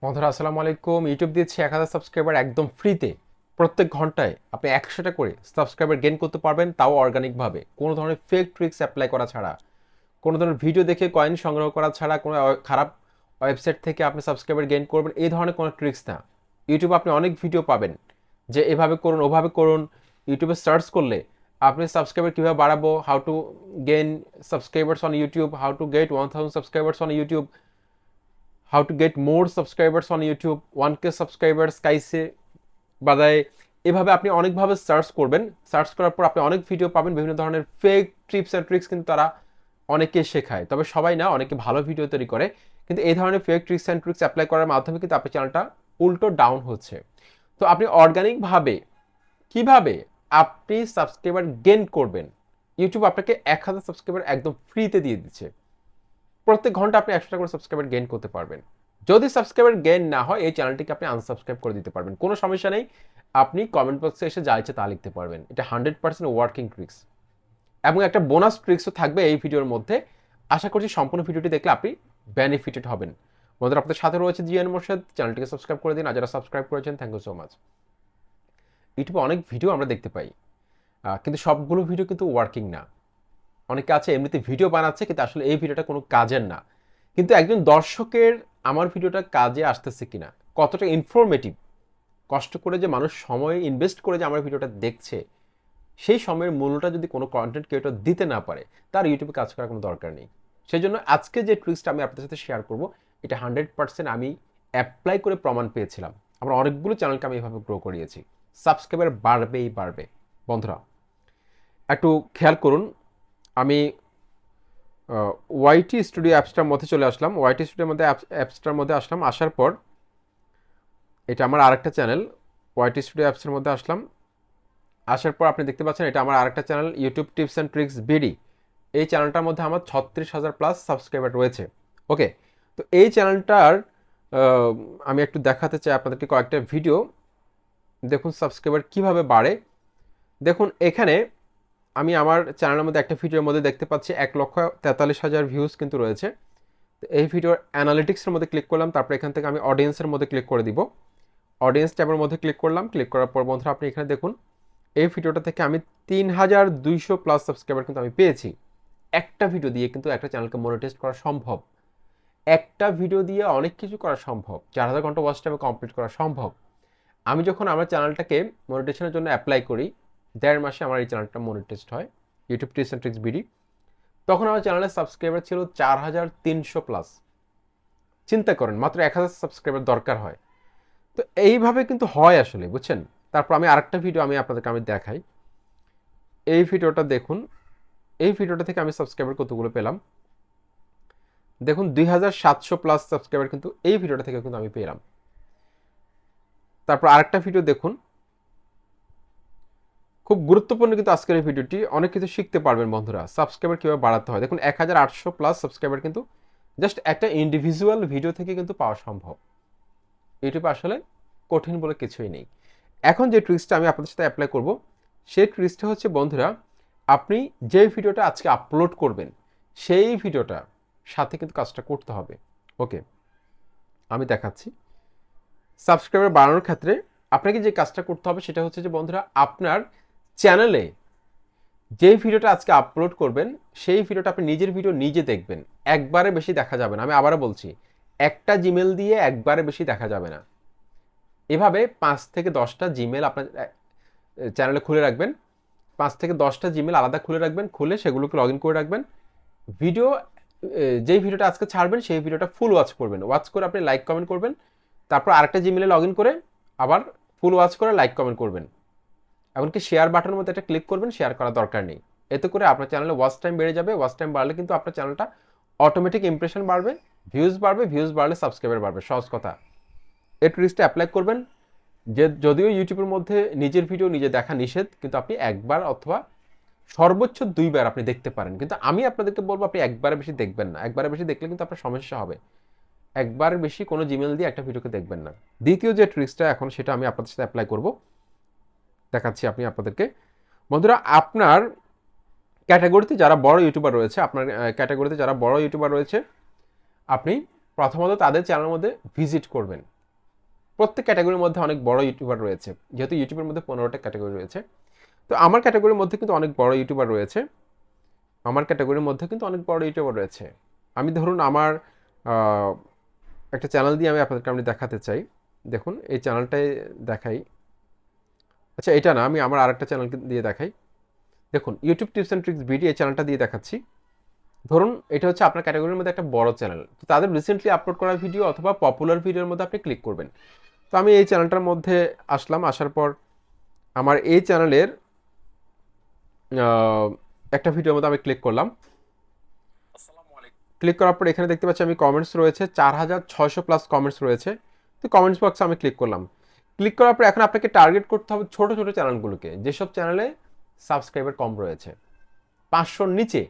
বন্ধুরা আসসালামু আলাইকুম। ইউটিউব দিয়েছে 1000 সাবস্ক্রাইবার একদম ফ্রিতে। প্রত্যেক ঘন্টায় আপনি 100টা করে সাবস্ক্রাইবার গেইন করতে পারবেন, তাও অর্গানিকভাবে, কোনো ধরনের ফেক ট্রিক্স অ্যাপ্লাই করা ছাড়া, কোনো ধরনের ভিডিও দেখে কয়েন সংগ্রহ করা ছাড়া, কোনো খারাপ ওয়েবসাইট থেকে আপনি সাবস্ক্রাইবার গেইন করবেন এই ধরনের কোনো ট্রিক্স না। ইউটিউবে আপনি অনেক ভিডিও পাবেন যে এভাবে করুন ওভাবে করুন। ইউটিউবে সার্চ করলে আপনি সাবস্ক্রাইবার কীভাবে বাড়াবো, how to gain subscribers on YouTube, how to get 1000 subscribers on YouTube, how to get more subscribers on YouTube, 1K subscribers কাইসে বাদায়, এভাবে আপনি অনেকভাবে সার্চ করবেন। সার্চ করার পর আপনি অনেক ভিডিও পাবেন, বিভিন্ন ধরনের ফেক টিপস অ্যান্ড ট্রিক্স কিন্তু তারা অনেকে শেখায়, তবে সবাই না, অনেকে ভালো ভিডিও তৈরি করে। কিন্তু এই ধরনের fake tricks and tricks apply করার মাধ্যমে কিন্তু আপনার চ্যানেলটা উল্টো ডাউন হচ্ছে। তো আপনি অর্গানিকভাবে কিভাবে আপনি সাবস্ক্রাইবার গেইন করবেন, ইউটিউব আপনাকে 1000 সাবস্ক্রাইবার একদম ফ্রিতে দিয়ে দিচ্ছে। প্রত্যেক ঘন্টা আপনি 100টা করে সাবস্ক্রাইবার গেইন করতে পারবেন। যদি সাবস্ক্রাইবার গেইন না হয় এই চ্যানেলটিকে আপনি আনসাবস্ক্রাইব করে দিতে পারবেন, কোনো সমস্যা নেই। আপনি কমেন্ট বক্সে এসে যা ইচ্ছে তা লিখতে পারবেন। এটা 100% ওয়ার্কিং ট্রিক্স, এবং একটা বোনাস ট্রিক্সও থাকবে এই ভিডিওর মধ্যে। আশা করছি সম্পূর্ণ ভিডিওটি দেখলে আপনি বেনিফিটেড হবেন। বন্ধুরা, আপনাদের সাথে রয়েছে জিএন মোর্শেদ। চ্যানেলটিকে সাবস্ক্রাইব করে দিন, আর যারা সাবস্ক্রাইব করেছেন থ্যাংক ইউ সো মাচ। ইউটিউবে অনেক ভিডিও আমরা দেখতে পাই, কিন্তু সবগুলো ভিডিও কিন্তু ওয়ার্কিং না। অনেকে আছে এমনিতে ভিডিও বানাচ্ছে, কিন্তু আসলে এই ভিডিওটা কোনো কাজের না। কিন্তু একজন দর্শকের আমার ভিডিওটা কাজে আসতেছে কিনা, কতটা ইনফরমেটিভ, কষ্ট করে যে মানুষ সময় ইনভেস্ট করে যে আমার ভিডিওটা দেখছে, সেই সময়ের মূল্যটা যদি কোনো কন্টেন্ট ক্রিয়েটর দিতে না পারে, তার ইউটিউবে কাজ করার কোনো দরকার নেই। সেই জন্য আজকে যে ট্রিক্সটা আমি আপনাদের সাথে শেয়ার করব, এটা 100% আমি অ্যাপ্লাই করে প্রমাণ পেয়েছিলাম। আমার অনেকগুলো চ্যানেলকে আমি এভাবে গ্রো করিয়েছি। সাবস্ক্রাইবার বাড়বেই বাড়বে। বন্ধুরা একটু খেয়াল করুন, আমি ওয়াইটি স্টুডিও অ্যাপসটার মধ্যে চলে আসলাম। ওয়াইটি স্টুডিওর মধ্যে অ্যাপসটার মধ্যে আসলাম। আসার পর এটা আমার আরেকটা চ্যানেল, ওয়াইটি স্টুডিও অ্যাপসের মধ্যে আসলাম। আসার পর আপনি দেখতে পাচ্ছেন এটা আমার আরেকটা channel, YouTube tips and tricks BD. এই চ্যানেলটার মধ্যে আমার 36,000 প্লাস সাবস্ক্রাইবার রয়েছে। ওকে, তো এই চ্যানেলটার আমি একটু দেখাতে চাই আপনাদেরকে কয়েকটা ভিডিও। দেখুন সাবস্ক্রাইবার কিভাবে বাড়ে। দেখুন এখানে আমি আমার চ্যানেলের মধ্যে একটা ভিডিওর মধ্যে দেখতে পাচ্ছি 1,43,000 ভিউজ কিন্তু রয়েছে। তো এই ভিডিওর অ্যানালিটিক্সের মধ্যে ক্লিক করলাম, তারপর এখান থেকে আমি অডিয়েন্সের মধ্যে ক্লিক করে দিব। অডিয়েন্স ট্যাবের মধ্যে ক্লিক করলাম। ক্লিক করার পর বন্ধুরা আপনি এখানে দেখুন, এই ভিডিওটা থেকে আমি 3,200 প্লাস সাবস্ক্রাইবার কিন্তু আমি পেয়েছি। একটা ভিডিও দিয়ে কিন্তু একটা চ্যানেলকে মনিটাইজ করা সম্ভব। একটা ভিডিও দিয়ে অনেক কিছু করা সম্ভব। 4,000 ঘন্টা ওয়াচ টাইমে কমপ্লিট করা সম্ভব। আমি যখন আমার চ্যানেলটাকে মনিটাইজেশনের জন্য অ্যাপ্লাই করি, 1.5 মাসে আমার এই চ্যানেলটা মনিটাইজড হয়, YouTube tips and tricks BD. তখন আমার চ্যানেলের সাবস্ক্রাইবার ছিল 4,300 প্লাস। চিন্তা করেন, মাত্র 1,000 সাবস্ক্রাইবার দরকার হয়। তো এইভাবে কিন্তু হয় আসলে, বুঝছেন। তারপর আমি আরেকটা ভিডিও আপনাদেরকে দেখাই। এই ভিডিওটা দেখুন, এই ভিডিওটা থেকে আমি সাবস্ক্রাইবার কতগুলো পেলাম দেখুন, 2,700 প্লাস সাবস্ক্রাইবার কিন্তু এই ভিডিওটা থেকে কিন্তু আমি পেলাম। তারপর আরেকটা ভিডিও দেখুন, খুব গুরুত্বপূর্ণ কিন্তু আজকের এই ভিডিওটি, অনেক কিছু শিখতে পারবেন বন্ধুরা। সাবস্ক্রাইবার কীভাবে বাড়াতে হয় দেখুন, 1,800 প্লাস সাবস্ক্রাইবার কিন্তু জাস্ট একটা ইন্ডিভিজুয়াল ভিডিও থেকে কিন্তু পাওয়া সম্ভব। ইউটিউবে আসলে কঠিন বলে কিছুই নেই। এখন যে ট্রিক্সটা আমি আপনাদের সাথে অ্যাপ্লাই করব, সেই ট্রিক্সটা হচ্ছে বন্ধুরা, আপনি যে ভিডিওটা আজকে আপলোড করবেন সেই ভিডিওটা সাথে কিন্তু কাজটা করতে হবে। ওকে, আমি দেখাচ্ছি। সাবস্ক্রাইবার বাড়ানোর ক্ষেত্রে আপনাকে যে কাজটা করতে হবে সেটা হচ্ছে যে বন্ধুরা, আপনার চ্যানেলে যে ভিডিওটা আজকে আপলোড করবেন সেই ভিডিওটা আপনি নিজের ভিডিও নিজে দেখবেন। একবারে বেশি দেখা যাবে না। আমি আবারও বলছি, একটা জিমেল দিয়ে একবারে বেশি দেখা যাবে না। এভাবে 5 থেকে 10টা জিমেল আপনার চ্যানেলে খুলে রাখবেন। 5 থেকে 10টা জিমেল আলাদা খুলে রাখবেন, খুলে সেগুলোকে লগ ইন করে রাখবেন। ভিডিও যেই ভিডিওটা আজকে ছাড়বেন সেই ভিডিওটা ফুল ওয়াচ করবেন। ওয়াচ করে আপনি লাইক কমেন্ট করবেন। তারপর আরেকটা জিমেলে লগ ইন করে আবার ফুল ওয়াচ করে লাইক কমেন্ট করবেন। এমনকি শেয়ার বাটনের মধ্যে একটা ক্লিক করবেন, শেয়ার করার দরকার নেই। এতে করে আপনার চ্যানেলে ওয়াচ টাইম বেড়ে যাবে। ওয়াচ টাইম বাড়লে কিন্তু আপনার চ্যানেলটা অটোমেটিক ইমপ্রেশন বাড়বে, ভিউজ বাড়বে, ভিউজ বাড়লে সাবস্ক্রাইবার বাড়বে। সহজ কথা। এই ট্রিক্সটা অ্যাপ্লাই করবেন। যে যদিও ইউটিউবের মধ্যে নিজের ভিডিও নিজে দেখা নিষেধ, কিন্তু আপনি একবার অথবা সর্বোচ্চ 2বার আপনি দেখতে পারেন। কিন্তু আমি আপনাদেরকে বলবো আপনি একবারে বেশি দেখবেন না। একবারে বেশি দেখলে কিন্তু আপনার সমস্যা হবে। একবার বেশি কোনো জিমেল দিয়ে একটা ভিডিওকে দেখবেন না। দ্বিতীয় যে ট্রিক্সটা এখন সেটা আমি আপনাদের সাথে অ্যাপ্লাই করব, দেখাচ্ছি আপনি আপনাদেরকে। বন্ধুরা, আপনার ক্যাটাগরিতে যারা বড় ইউটিউবার রয়েছে, আপনার ক্যাটাগরিতে যারা বড় ইউটিউবার রয়েছে, আপনি প্রথমত তাদের চ্যানেলের মধ্যে ভিজিট করবেন। প্রত্যেক ক্যাটাগরির মধ্যে অনেক বড় ইউটিউবার রয়েছে, যেহেতু ইউটিউবের মধ্যে 15টা ক্যাটাগরি রয়েছে। তো আমার ক্যাটাগরির মধ্যে কিন্তু অনেক বড় ইউটিউবার রয়েছে, আমার ক্যাটাগরির মধ্যে কিন্তু অনেক বড় ইউটিউবার রয়েছে। আমি ধরুন আমার আহ, একটা চ্যানেল দিয়ে আপনাদেরকে আমি দেখাতে চাই। দেখুন এই চ্যানেলটাই দেখাই। আচ্ছা এটা না, আমি আমার আরেকটা চ্যানেল দিয়ে দেখাই। দেখুন YouTube tips and tricks video, এই চ্যানেলটা দিয়ে দেখাচ্ছি। ধরুন এটা হচ্ছে আপনার ক্যাটাগরির মধ্যে একটা বড় চ্যানেল, তো তাদের রিসেন্টলি আপলোড করা ভিডিও অথবা পপুলার ভিডিওর মধ্যে আপনি ক্লিক করবেন। তো আমি এই চ্যানেলটার মধ্যে আসলাম, আসার পর আমার এই চ্যানেলের একটা ভিডিওর মধ্যে আমি ক্লিক করলাম। ক্লিক করার পর এখানে দেখতে পাচ্ছি আমি কমেন্টস রয়েছে 4600+ কমেন্টস রয়েছে। তো কমেন্টস বক্সে আমি ক্লিক করলাম। ক্লিক করার পর এখন আপনাকে টার্গেট করতে হবে ছোট ছোট চ্যানেলগুলোকে, যেসব চ্যানেলে সাবস্ক্রাইবার কম রয়েছে। 500-র নিচে,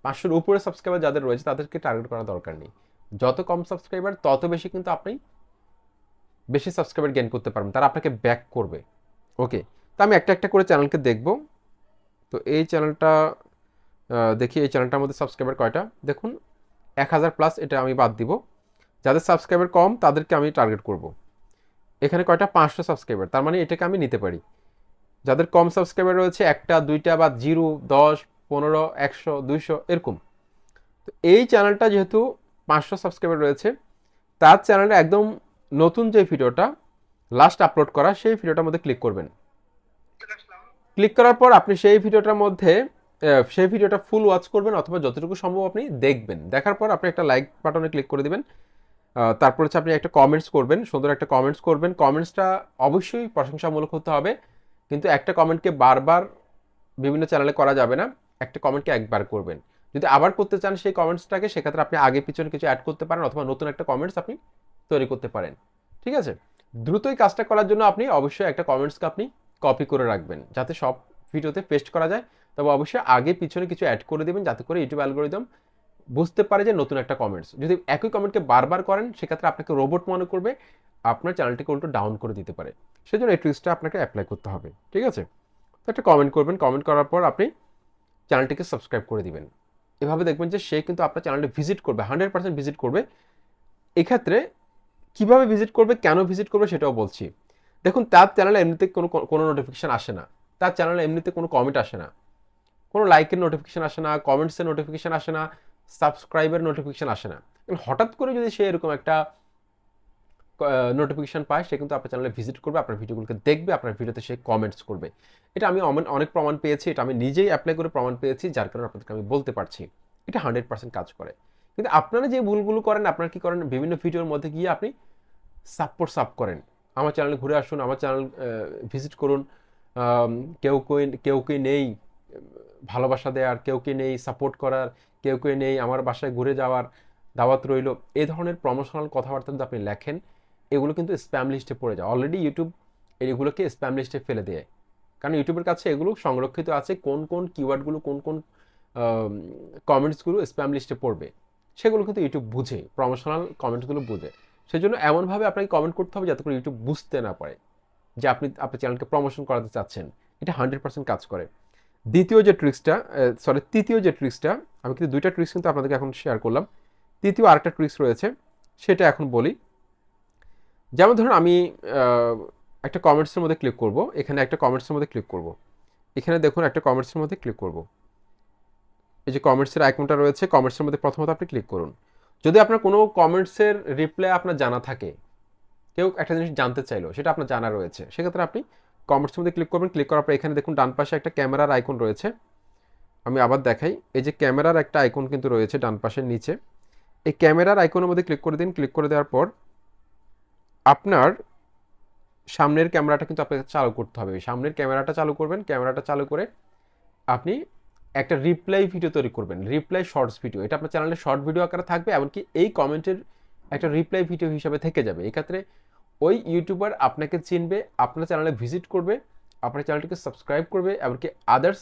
500-র উপরে সাবস্ক্রাইবার যাদের রয়েছে তাদেরকে টার্গেট করার দরকার নেই। যত কম সাবস্ক্রাইবার তত বেশি কিন্তু আপনি বেশি সাবস্ক্রাইবার গেইন করতে পারবেন, তারা আপনাকে ব্যাক করবে। ওকে, তো আমি একটা একটা করে চ্যানেলকে দেখব। তো এই চ্যানেলটা দেখি, এই চ্যানেলটার মধ্যে সাবস্ক্রাইবার কয়টা। দেখুন 1000+, এটা আমি বাদ দিব। যাদের সাবস্ক্রাইবার কম তাদেরকে আমি টার্গেট করব। এখানে কয়টা, 500 সাবস্ক্রাইবার, তার মানে এটাকে আমি নিতে পারি। যাদের কম সাবস্ক্রাইবার রয়েছে, একটা দুইটা বা 0, 10, 15, 100, 200 এরকম। তো এই চ্যানেলটা যেহেতু 500 সাবস্ক্রাইবার রয়েছে, তার চ্যানেলে একদম নতুন যে ভিডিওটা লাস্ট আপলোড করা, সেই ভিডিওটার মধ্যে ক্লিক করবেন। ক্লিক করার পর আপনি সেই ভিডিওটার মধ্যে সেই ভিডিওটা ফুল ওয়াচ করবেন, অথবা যতটুকু সম্ভব আপনি দেখবেন। দেখার পর আপনি একটা লাইক বাটনে ক্লিক করে দিবেন। তারপর হচ্ছে আপনি একটা কমেন্টস করবেন, সুন্দর একটা কমেন্টস করবেন। কমেন্টসটা অবশ্যই প্রশংসামূলক হতে হবে, কিন্তু একটা কমেন্টকে বারবার বিভিন্ন চ্যানেলে করা যাবে না, একটা কমেন্টকে একবার করবেন। যদি আবার করতে চান সেই কমেন্টসটাকে, সেক্ষেত্রে আপনি আগে পিছনে কিছু অ্যাড করতে পারেন, অথবা নতুন একটা কমেন্টস আপনি তৈরি করতে পারেন। ঠিক আছে, দ্রুতই কাজটা করার জন্য আপনি অবশ্যই একটা কমেন্টসকে আপনি কপি করে রাখবেন, যাতে সব ভিডিওতে পেস্ট করা যায়। তবে অবশ্যই আগে পিছনে কিছু অ্যাড করে দেবেন, যাতে করে ইউটিউব অ্যালগোরিদম বুঝতে পারে যে নতুন একটা কমেন্টস। যদি একই কমেন্টকে বারবার করেন, সেক্ষেত্রে আপনাকে রোবট মনে করবে, আপনার চ্যানেলটিকে উল্টো ডাউন করে দিতে পারে। সেজন্য এই ট্রিক্সটা আপনাকে অ্যাপ্লাই করতে হবে। ঠিক আছে, তো একটা কমেন্ট করবেন, কমেন্ট করার পর আপনি চ্যানেলটিকে সাবস্ক্রাইব করে দিবেন। এভাবে দেখবেন যে সে কিন্তু আপনার চ্যানেলটি ভিজিট করবে, 100% ভিজিট করবে। এক্ষেত্রে কিভাবে ভিজিট করবে, কেন ভিজিট করবে সেটাও বলছি। দেখুন তার চ্যানেলে এমনিতে কোনো কোনো নোটিফিকেশান আসে না, তার চ্যানেলে এমনিতে কোনো কমেন্ট আসে না, কোনো লাইকের নোটিফিকেশান আসে না, কমেন্টসের নোটিফিকেশান আসে না, সাবস্ক্রাইবের নোটিফিকেশান আসে না। হঠাৎ করে যদি সে এরকম একটা নোটিফিকেশান পায়, সে কিন্তু আপনার চ্যানেলে ভিজিট করবে, আপনার ভিডিওগুলোকে দেখবে, আপনার ভিডিওতে সে কমেন্টস করবে। এটা আমি অনেক প্রমাণ পেয়েছি, এটা আমি নিজেই অ্যাপ্লাই করে প্রমাণ পেয়েছি, যার কারণে আপনাদেরকে আমি বলতে পারছি এটা 100% কাজ করে। কিন্তু আপনারা যে ভুলগুলো করেন, আপনারা কি করেন, বিভিন্ন ভিডিওর মধ্যে গিয়ে আপনি সাব করেন, আমার চ্যানেলে ঘুরে আসুন, আমার চ্যানেল ভিজিট করুন, কেউ কেউ নেই ভালোবাসা দেওয়ার, কেউ কেউ নেই সাপোর্ট করার, কেউ কেউ নেই আমার বাসায় ঘুরে যাওয়ার, দাওয়াত রইল, এই ধরনের প্রমোশনাল কথাবার্তা যদি আপনি লেখেন, এগুলো কিন্তু স্প্যাম লিস্টে পড়ে যায়। অলরেডি ইউটিউব এগুলোকে স্প্যাম লিস্টে ফেলে দেয়, কারণ ইউটিউবের কাছে এগুলো সংরক্ষিত আছে, কোন কোন কিওয়ার্ডগুলো, কোন কোন কমেন্টসগুলো স্প্যাম লিস্টে পড়বে, সেগুলো কিন্তু ইউটিউব বুঝে, প্রমোশনাল কমেন্টসগুলো বুঝে। সেজন্য এমনভাবে আপনাকে কমেন্ট করতে হবে যাতে করে ইউটিউব বুঝতে না পারে যে আপনি আপনার চ্যানেলকে প্রমোশন করাতে চাচ্ছেন। এটা 100% কাজ করে। তৃতীয় যে ট্রিক্সটা, আমি কিন্তু দুইটা ট্রিক্স কিন্তু আপনাদেরকে এখন শেয়ার করলাম, তৃতীয় আরেকটা ট্রিক্স রয়েছে, সেটা এখন বলি। যেমন ধরুন আমি একটা কমেন্টসের মধ্যে ক্লিক করব, এখানে একটা কমেন্টসের মধ্যে ক্লিক করব, এখানে দেখুন একটা কমেন্টসের মধ্যে ক্লিক করব, এই যে কমেন্টসের আইকনটা রয়েছে, কমেন্টসের মধ্যে প্রথমত আপনি ক্লিক করুন। যদি আপনার কোনো কমেন্টসের রিপ্লাই আপনার জানা থাকে, কেউ একটা জিনিস জানতে চাইলো, সেটা আপনার জানা রয়েছে, সেক্ষেত্রে আপনি কমেন্টসের মধ্যে ক্লিক করবেন। ক্লিক করার পর এখানে দেখুন ডান পাশে একটা ক্যামেরার আইকন রয়েছে, আমি আবার দেখাই, এই যে ক্যামেরার একটা আইকন কিন্তু রয়েছে ডান পাশের নিচে, এই ক্যামেরার আইকনের মধ্যে ক্লিক করে দিন। ক্লিক করে দেওয়ার পর আপনার সামনের ক্যামেরাটা কিন্তু আপনাকে চালু করতে হবে, সামনের ক্যামেরাটা চালু করবেন। ক্যামেরাটা চালু করে আপনি একটা রিপ্লাই ভিডিও তৈরি করবেন, রিপ্লাই শর্টস ভিডিও, এটা আপনার চ্যানেলে শর্ট ভিডিও আকারে থাকবে, এমনকি এই কমেন্টের একটা রিপ্লাই ভিডিও হিসাবে থেকে যাবে। এক্ষেত্রে ওই ইউটিউবার আপনাকে চিনবে, আপনার চ্যানেলে ভিজিট করবে, আপনার চ্যানেলটিকে সাবস্ক্রাইব করবে, এমনকি আদার্স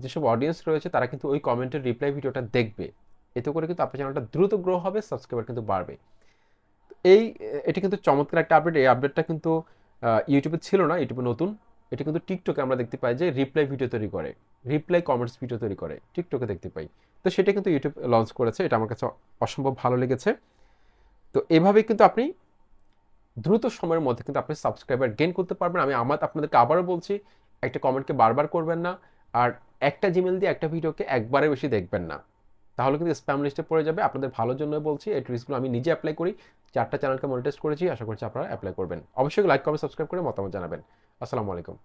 যেসব অডিয়েন্স রয়েছে তারা কিন্তু ওই কমেন্টের রিপ্লাই ভিডিওটা দেখবে। এতে করে কিন্তু আপনার চ্যানেলটা দ্রুত গ্রো হবে, সাবস্ক্রাইবার কিন্তু বাড়বে। এটা কিন্তু চমৎকার একটা আপডেট। এই আপডেটটা কিন্তু ইউটিউবে ছিল না, ইউটিউবে নতুন। এটা কিন্তু টিকটকে আমরা দেখতে পাই যে রিপ্লাই ভিডিও তৈরি করে, রিপ্লাই কমেন্টস ভিডিও তৈরি করে, টিকটকে দেখতে পাই। তো সেটা কিন্তু ইউটিউব লঞ্চ করেছে, এটা আমার কাছে অসম্ভব ভালো লেগেছে। তো এভাবেই কিন্তু আপনি দ্রুত সময়ের মধ্যে কিন্তু আপনি সাবস্ক্রাইবার গেইন করতে পারবেন। আমি আপনাদেরকে আবারও বলছি, একটা কমেন্টকে বারবার করবেন না, আর একটা জিমেল দিয়ে একটা ভিডিওকে একবারে বেশি দেখবেন না, তাহলে কিন্তু স্প্যাম লিস্টে পড়ে যাবে। আপনাদের ভালোর জন্য বলছি, এই ট্রিক্সগুলো আমি নিজে অ্যাপ্লাই করি, 4টা চ্যানেলকে মনিটাইজ করেছি, আশা করছি আপনারা অ্যাপ্লাই করবেন। অবশ্যই লাইক কমেন্ট সাবস্ক্রাইব করে মতামত জানাবেন। আসসালামু আলাইকুম।